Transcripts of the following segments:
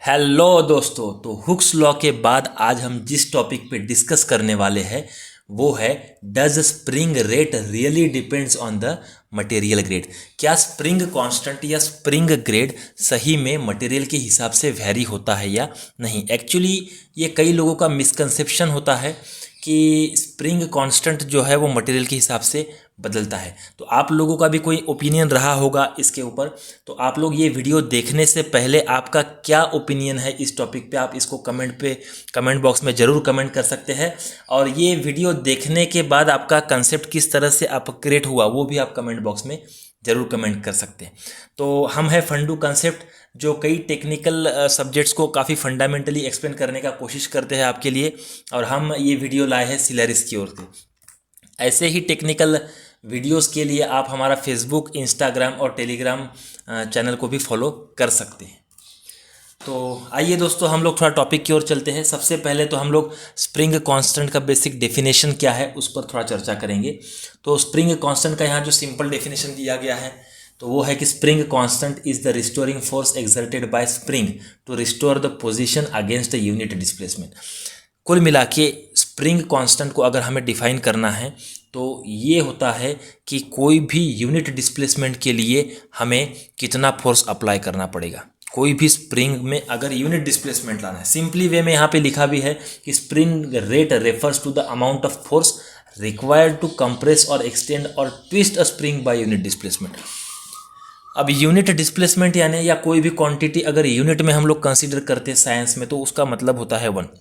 Hello दोस्तों, तो Hooke's law के बाद आज हम जिस टॉपिक पे डिस्कस करने वाले हैं वो है does spring rate really depends on the material grade. क्या स्प्रिंग कांस्टेंट या स्प्रिंग ग्रेड सही में मटेरियल के हिसाब से वैरी होता है या नहीं। एक्चुअली ये कई लोगों का मिसकंसेप्शन होता है कि स्प्रिंग कांस्टेंट जो है वो मटेरियल के हिसाब से बदलता है। तो आप लोगों का भी कोई ओपिनियन रहा होगा इसके ऊपर, तो आप लोग ये वीडियो देखने से पहले आपका क्या ओपिनियन है इस टॉपिक पे, आप इसको कमेंट बॉक्स में ज़रूर कमेंट कर सकते हैं। और ये वीडियो देखने के बाद आपका कंसेप्ट किस तरह से अपग्रेड हुआ वो भी आप कमेंट बॉक्स में ज़रूर कमेंट कर सकते हैं। तो हम है फंडू कंसेप्ट, जो कई टेक्निकल सब्जेक्ट्स को काफ़ी फंडामेंटली एक्सप्लेन करने का कोशिश करते हैं आपके लिए, और हम ये वीडियो लाए हैं सिलेरिस की ओर से। ऐसे ही टेक्निकल वीडियोस के लिए आप हमारा फेसबुक, इंस्टाग्राम और टेलीग्राम चैनल को भी फॉलो कर सकते हैं। तो आइए दोस्तों, हम लोग थोड़ा टॉपिक की ओर चलते हैं। सबसे पहले तो हम लोग स्प्रिंग कांस्टेंट का बेसिक डेफिनेशन क्या है उस पर थोड़ा चर्चा करेंगे। तो स्प्रिंग कांस्टेंट का यहाँ जो सिंपल डेफिनेशन दिया गया है तो वो है कि spring constant is the restoring force exerted by spring to restore the position against the unit displacement. कुल मिला के स्प्रिंग कांस्टेंट को अगर हमें डिफाइन करना है तो ये होता है कि कोई भी यूनिट डिस्प्लेसमेंट के लिए हमें कितना फोर्स अप्लाई करना पड़ेगा। कोई भी स्प्रिंग में अगर यूनिट डिस्प्लेसमेंट लाना है, सिंपली वे में यहाँ पे लिखा भी है कि spring rate refers to the amount of force required to compress और एक्सटेंड और twist a spring by unit displacement. अब यूनिट डिस्प्लेसमेंट यानी या कोई भी क्वांटिटी अगर यूनिट में हम लोग कंसीडर करते हैं साइंस में, तो उसका मतलब होता है 1।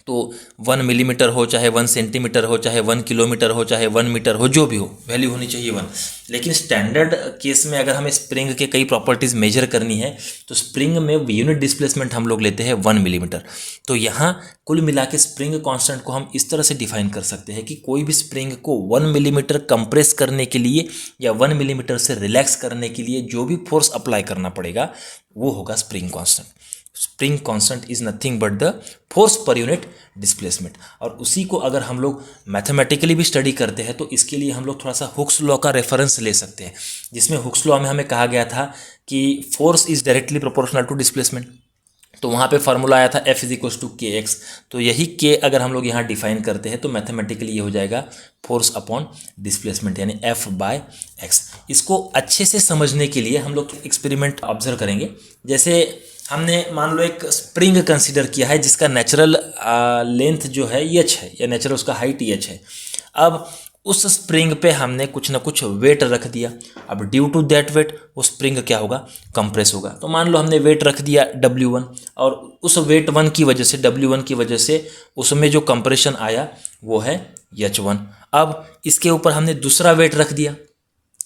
तो 1 मिलीमीटर हो, चाहे 1 सेंटीमीटर हो, चाहे 1 किलोमीटर हो, चाहे 1 मीटर हो, जो भी हो वैल्यू होनी चाहिए 1। लेकिन स्टैंडर्ड केस में अगर हमें स्प्रिंग के कई प्रॉपर्टीज़ मेजर करनी है तो स्प्रिंग में यूनिट डिस्प्लेसमेंट हम लोग लेते हैं 1 मिलीमीटर। तो यहाँ कुल मिला के स्प्रिंग कांस्टेंट को हम इस तरह से डिफाइन कर सकते हैं कि कोई भी स्प्रिंग को 1 मिलीमीटर कंप्रेस करने के लिए या 1 मिलीमीटर से रिलैक्स करने के लिए जो भी फोर्स अप्लाई करना पड़ेगा वो होगा spring constant. Spring constant is nothing but the force per unit displacement. और उसी को अगर हम लोग मैथमेटिकली भी स्टडी करते हैं तो इसके लिए हम लोग थोड़ा सा हुक्स लॉ का रेफरेंस ले सकते हैं, जिसमें हुक्स लॉ में हमें कहा गया था कि force is directly proportional to displacement. तो वहाँ पे फार्मूला आया था F is to K X. तो यही के अगर हम लोग यहाँ डिफाइन करते हैं तो मैथमेटिकली ये हो जाएगा फोर्स अपॉन डिस्प्लेसमेंट, यानी F बाय एक्स। इसको अच्छे से समझने के लिए हम लोग एक्सपेरिमेंट ऑब्जर्व करेंगे। जैसे हमने मान लो एक स्प्रिंग कंसीडर किया है जिसका नेचुरल लेंथ जो है एच है, या नेचुरल उसका हाइट एच है। अब उस स्प्रिंग पे हमने कुछ ना कुछ वेट रख दिया। अब ड्यू टू दैट वेट वो स्प्रिंग क्या होगा, कंप्रेस होगा। तो मान लो हमने वेट रख दिया W1, और उस वेट 1 की वजह से, W1 की वजह से उसमें जो कंप्रेशन आया वो है H1। अब इसके ऊपर हमने दूसरा वेट रख दिया,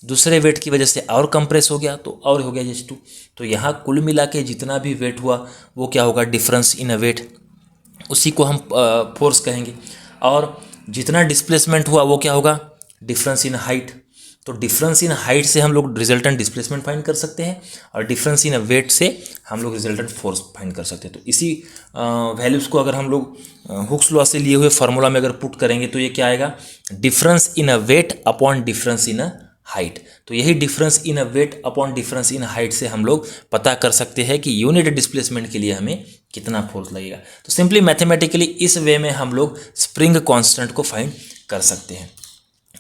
दूसरे वेट की वजह से और कंप्रेस हो गया तो और हो गया H2। तो यहाँ कुल मिला के जितना भी वेट हुआ वो क्या होगा, डिफरेंस इन अ वेट, उसी को हम फोर्स कहेंगे। और जितना डिस्प्लेसमेंट हुआ वो क्या होगा, डिफरेंस इन हाइट। तो डिफरेंस इन हाइट से हम लोग रिजल्टेंट डिस्प्लेसमेंट फाइंड कर सकते हैं, और डिफरेंस इन वेट से हम लोग रिजल्टेंट फोर्स फाइंड कर सकते हैं। तो इसी वैल्यूज़ को अगर हम लोग हुक्स लॉ से लिए हुए फार्मूला में अगर पुट करेंगे तो ये क्या आएगा, difference in a weight upon difference in a height. तो यही difference in a weight upon difference in height से हम लोग पता कर सकते हैं कि यूनिट डिस्प्लेसमेंट के लिए हमें कितना फोर्स लगेगा। तो सिंपली मैथमेटिकली इस वे में हम लोग स्प्रिंग कांस्टेंट को फाइंड कर सकते हैं।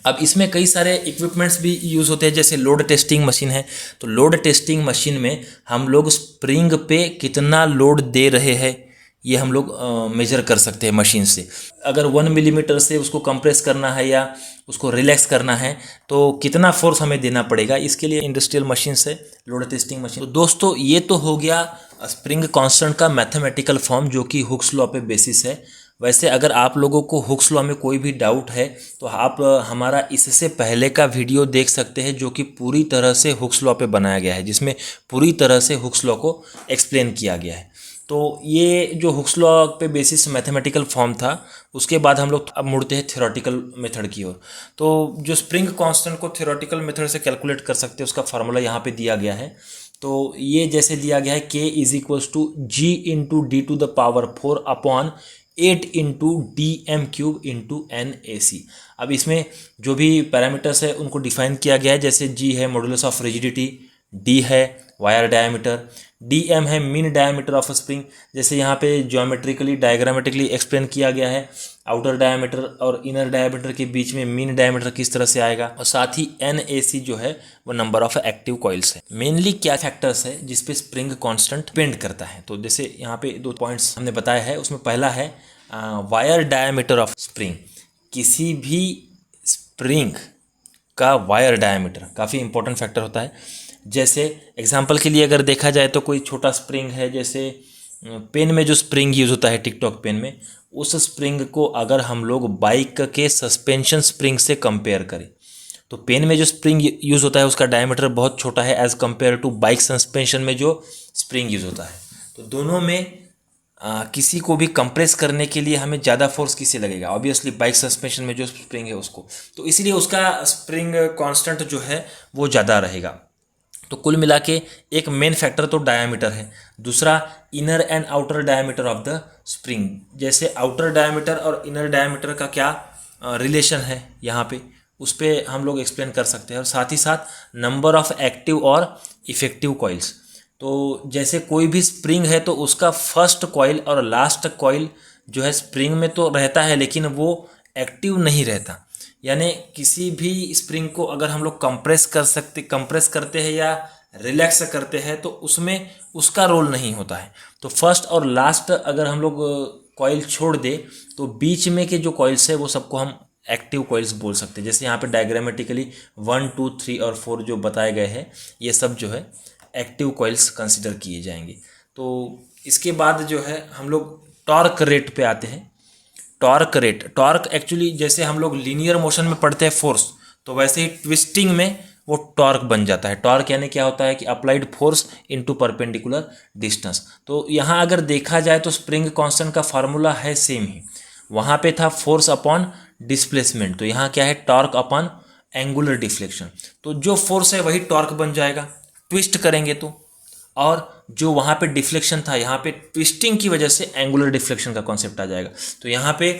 अब इसमें कई सारे इक्विपमेंट्स भी यूज़ होते हैं, जैसे लोड टेस्टिंग मशीन है। तो लोड टेस्टिंग मशीन में हम लोग स्प्रिंग पे कितना लोड दे रहे हैं ये हम लोग मेजर कर सकते हैं मशीन से। अगर 1 मिलीमीटर से उसको कंप्रेस करना है या उसको रिलैक्स करना है तो कितना फोर्स हमें देना पड़ेगा, इसके लिए इंडस्ट्रियल मशीन से लोड टेस्टिंग मशीन। तो दोस्तों ये तो हो गया स्प्रिंग कांस्टेंट का मैथमेटिकल फॉर्म, जो कि हुक्स लॉ पे बेसिस है। वैसे अगर आप लोगों को हुक्स लॉ में कोई भी डाउट है तो आप हमारा इससे पहले का वीडियो देख सकते हैं, जो कि पूरी तरह से हुक्स लॉ पे बनाया गया है, जिसमें पूरी तरह से हुक्स लॉ को एक्सप्लेन किया गया है। तो ये जो हुक्स लॉ पे बेसिस मैथमेटिकल फॉर्म था, उसके बाद हम लोग अब मुड़ते हैं थ्योरेटिकल मेथड की ओर। तो जो स्प्रिंग कांस्टेंट को थ्योरेटिकल मेथड से कैलकुलेट कर सकते हैं उसका फार्मूला यहाँ पे दिया गया है। तो ये जैसे दिया गया है, K is equals to G into D to the power 4 upon 8 into DM³ into NAC। अब इसमें जो भी पैरामीटर्स है उनको डिफाइन किया गया है, जैसे G है मॉडुलस ऑफ रिजिडिटी, D है वायर डायमीटर, DM है मीन डायमीटर ऑफ स्प्रिंग, जैसे यहाँ पे ज्योमेट्रिकली डायग्रामेटिकली एक्सप्लेन किया गया है आउटर डायमीटर और इनर डायमीटर के बीच में मीन डायमीटर किस तरह से आएगा। और साथ ही NAC जो है वो नंबर ऑफ एक्टिव कॉइल्स है। मेनली क्या फैक्टर्स है जिसपे स्प्रिंग कांस्टेंट डिपेंड करता है, तो जैसे यहाँ पे 2 पॉइंट्स हमने बताया है, उसमें पहला है वायर डायमीटर ऑफ स्प्रिंग। किसी भी स्प्रिंग का वायर डायमीटर काफ़ी इंपॉर्टेंट फैक्टर होता है। जैसे एग्जांपल के लिए अगर देखा जाए तो कोई छोटा स्प्रिंग है, जैसे पेन में जो स्प्रिंग यूज़ होता है टिकटॉक पेन में, उस स्प्रिंग को अगर हम लोग बाइक के सस्पेंशन स्प्रिंग से कंपेयर करें तो पेन में जो स्प्रिंग यूज़ होता है उसका डायमीटर बहुत छोटा है as compare to bike suspension में जो स्प्रिंग यूज़ होता है। तो दोनों में किसी को भी कंप्रेस करने के लिए हमें ज़्यादा फोर्स किसे लगेगा, ऑब्वियसली बाइक सस्पेंशन में जो स्प्रिंग है उसको, तो इसलिए उसका स्प्रिंग कांस्टेंट जो है वो ज़्यादा रहेगा। तो कुल मिला के एक मेन फैक्टर तो डायमीटर है, दूसरा inner and outer diameter of the spring. जैसे आउटर डायमीटर और इनर डायमीटर का क्या रिलेशन है यहाँ पे, उस पर हम लोग एक्सप्लेन कर सकते हैं। और साथ ही साथ नंबर ऑफ एक्टिव और इफेक्टिव कॉइल्स। तो जैसे कोई भी स्प्रिंग है तो उसका फर्स्ट कॉइल और लास्ट कॉइल जो है स्प्रिंग में तो रहता है लेकिन वो एक्टिव नहीं रहता, यानी किसी भी स्प्रिंग को अगर हम लोग कंप्रेस करते हैं या रिलैक्स करते हैं तो उसमें उसका रोल नहीं होता है। तो फर्स्ट और लास्ट अगर हम लोग कॉइल छोड़ दे तो बीच में के जो कॉइल्स है वो सबको हम एक्टिव कॉइल्स बोल सकते हैं। जैसे यहाँ पे डायग्रामेटिकली 1, 2, 3 और 4 जो बताए गए हैं ये सब जो है एक्टिव कॉइल्स कंसिडर किए जाएंगे। तो इसके बाद जो है हम लोग टॉर्क रेट पे आते हैं। टॉर्क एक्चुअली जैसे हम लोग लीनियर मोशन में पढ़ते हैं फोर्स, तो वैसे ही ट्विस्टिंग में वो टॉर्क बन जाता है। टॉर्क यानी क्या होता है कि applied force into perpendicular distance. तो यहाँ अगर देखा जाए तो स्प्रिंग कांस्टेंट का फार्मूला है सेम ही, वहाँ पे था फोर्स अपॉन डिस्प्लेसमेंट, तो यहाँ क्या है टॉर्क अपॉन एंगुलर डिफ्लेक्शन। तो जो फोर्स है वही टॉर्क बन जाएगा ट्विस्ट करेंगे तो, और जो वहाँ पे डिफ्लेक्शन था यहाँ पे ट्विस्टिंग की वजह से एंगुलर डिफ्लेक्शन का कॉन्सेप्ट आ जाएगा। तो यहाँ पे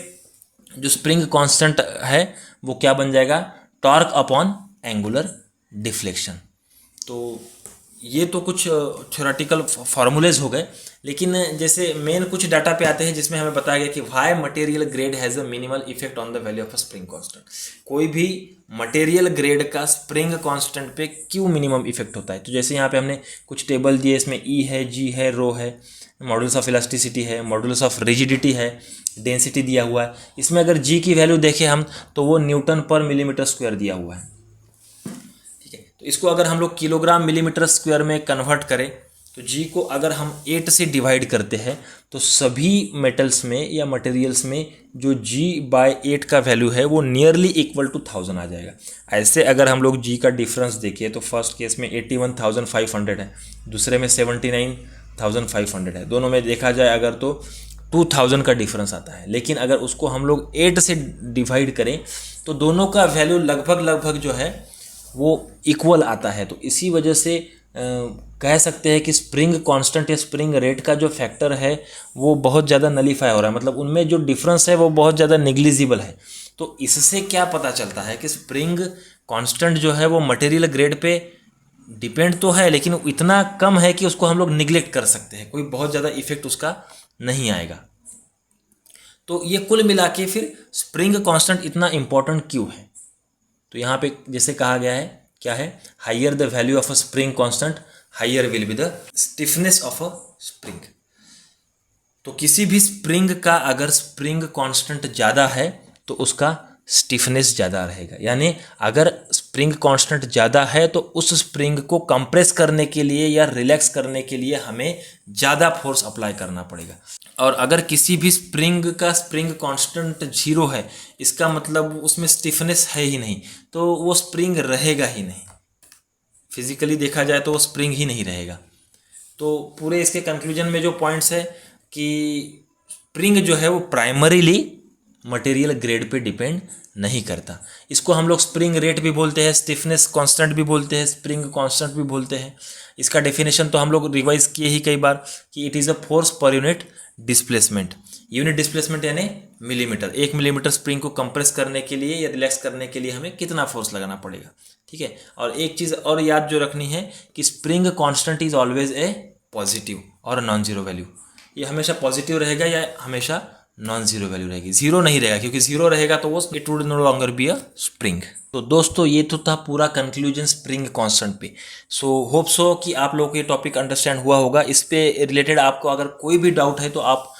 जो स्प्रिंग कांस्टेंट है वो क्या बन जाएगा, टॉर्क अपॉन एंगुलर डिफ्लेक्शन। तो ये तो कुछ थ्योरेटिकल फार्मूलेज हो गए, लेकिन जैसे मेन कुछ डाटा पे आते हैं जिसमें हमें बताया गया कि why material grade has a minimal effect on the value of a spring constant. कोई भी मटेरियल ग्रेड का स्प्रिंग कांस्टेंट पे क्यों मिनिमम इफेक्ट होता है। तो जैसे यहाँ पे हमने कुछ टेबल दिए, इसमें E है, G है, रो है, मॉडुलस ऑफ इलास्टिसिटी है, मॉडुलस ऑफ रिजिडिटी है, डेंसिटी दिया हुआ है। इसमें अगर G की वैल्यू देखें हम तो वो न्यूटन पर मिलीमीटर स्क्वायर दिया हुआ है। ठीक है, तो इसको अगर हम लोग किलोग्राम मिलीमीटर स्क्वायर में कन्वर्ट करें तो G को अगर हम 8 से डिवाइड करते हैं तो सभी मेटल्स में या मटेरियल्स में जो G/8 का वैल्यू है वो नियरली इक्वल टू 1000 आ जाएगा। ऐसे अगर हम लोग G का डिफरेंस देखें तो फर्स्ट केस में 81,500 है, दूसरे में 79,500 है। दोनों में देखा जाए अगर तो 2000 का डिफरेंस आता है, लेकिन अगर उसको हम लोग 8 से डिवाइड करें तो दोनों का वैल्यू लगभग जो है वो इक्वल आता है। तो इसी वजह से कह सकते हैं कि स्प्रिंग कांस्टेंट या स्प्रिंग रेट का जो फैक्टर है वो बहुत ज़्यादा नलीफाई हो रहा है, मतलब उनमें जो डिफरेंस है वो बहुत ज़्यादा निग्लिजिबल है। तो इससे क्या पता चलता है कि स्प्रिंग कांस्टेंट जो है वो मटेरियल ग्रेड पे डिपेंड तो है लेकिन इतना कम है कि उसको हम लोग निगलेक्ट कर सकते हैं, कोई बहुत ज़्यादा इफेक्ट उसका नहीं आएगा। तो ये कुल मिला के फिर स्प्रिंग कांस्टेंट इतना इंपॉर्टेंट क्यों है। तो यहाँ पे जैसे कहा गया है क्या है, higher the value of a spring constant higher will be the stiffness of a spring. तो किसी भी स्प्रिंग का अगर स्प्रिंग कांस्टेंट ज़्यादा है तो उसका स्टिफनेस ज़्यादा रहेगा, यानी अगर स्प्रिंग कांस्टेंट ज़्यादा है तो उस स्प्रिंग को कंप्रेस करने के लिए या रिलैक्स करने के लिए हमें ज़्यादा फोर्स अप्लाई करना पड़ेगा। और अगर किसी भी स्प्रिंग का स्प्रिंग कांस्टेंट 0 है, इसका मतलब उसमें स्टिफनेस है ही नहीं, तो वो स्प्रिंग रहेगा ही नहीं, फिजिकली देखा जाए तो वो स्प्रिंग ही नहीं रहेगा। तो पूरे इसके कंक्लूजन में जो पॉइंट्स है कि स्प्रिंग जो है वो primarily material grade pay depend नहीं करता। इसको हम लोग स्प्रिंग रेट भी बोलते हैं, स्टिफनेस कांस्टेंट भी बोलते हैं, स्प्रिंग कांस्टेंट भी बोलते हैं। इसका डेफिनेशन तो हम लोग रिवाइज किए ही कई बार कि it is a force per unit displacement. Unit displacement यानी मिलीमीटर, 1 मिलीमीटर स्प्रिंग को कंप्रेस करने के लिए या रिलैक्स करने के लिए हमें कितना फोर्स लगाना पड़ेगा। ठीक है, और एक चीज़ और याद जो रखनी है कि spring constant is always a positive और नॉन जीरो वैल्यू, ये हमेशा पॉजिटिव रहेगा या हमेशा नॉन जीरो वैल्यू रहेगी? जीरो नहीं रहेगा, क्योंकि जीरो रहेगा तो वो it would know longer be a spring. तो दोस्तों ये तो था पूरा कंक्लूजन स्प्रिंग कांस्टेंट पे। सो होप सो कि आप लोगों को ये टॉपिक अंडरस्टैंड हुआ होगा। इस पे रिलेटेड आपको अगर कोई भी डाउट है तो आप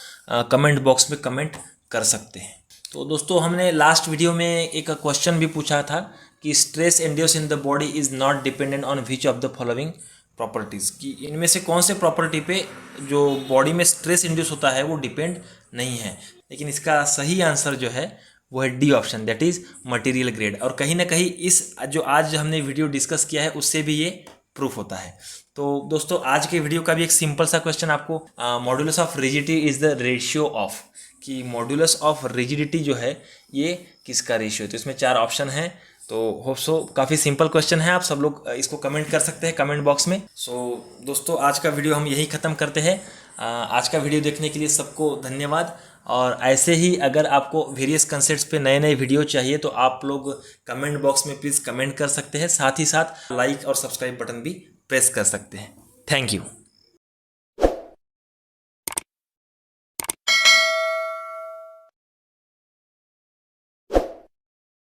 कमेंट बॉक्स में कमेंट कर सकते हैं। तो दोस्तों हमने लास्ट वीडियो में एक क्वेश्चन भी पूछा था कि stress induce in the body is not dependent on which of the following properties, कि इनमें से कौन से प्रॉपर्टी पे जो बॉडी में स्ट्रेस इंड्यूस होता है वो डिपेंड नहीं है। लेकिन इसका सही आंसर जो है वो है D option, that is material grade. और कहीं ना कहीं इस जो आज हमने वीडियो डिस्कस किया है उससे भी ये प्रूफ होता है। तो दोस्तों आज के वीडियो का भी एक सिंपल सा क्वेश्चन आपको, modulus of rigidity is the ratio of, कि मॉड्यूलस ऑफ रिजिडिटी जो है ये किसका रेशियो है। तो इसमें 4 ऑप्शन हैं। तो होप सो काफ़ी सिंपल क्वेश्चन है, आप सब लोग इसको कमेंट कर सकते हैं कमेंट बॉक्स में। सो दोस्तों आज का वीडियो हम यही ख़त्म करते हैं। आज का वीडियो देखने के लिए सबको धन्यवाद। और ऐसे ही अगर आपको वेरियस कंसेप्ट्स पे नए नए वीडियो चाहिए तो आप लोग कमेंट बॉक्स में प्लीज़ कमेंट कर सकते हैं, साथ ही साथ लाइक और सब्सक्राइब बटन भी प्रेस कर सकते हैं। Thank you.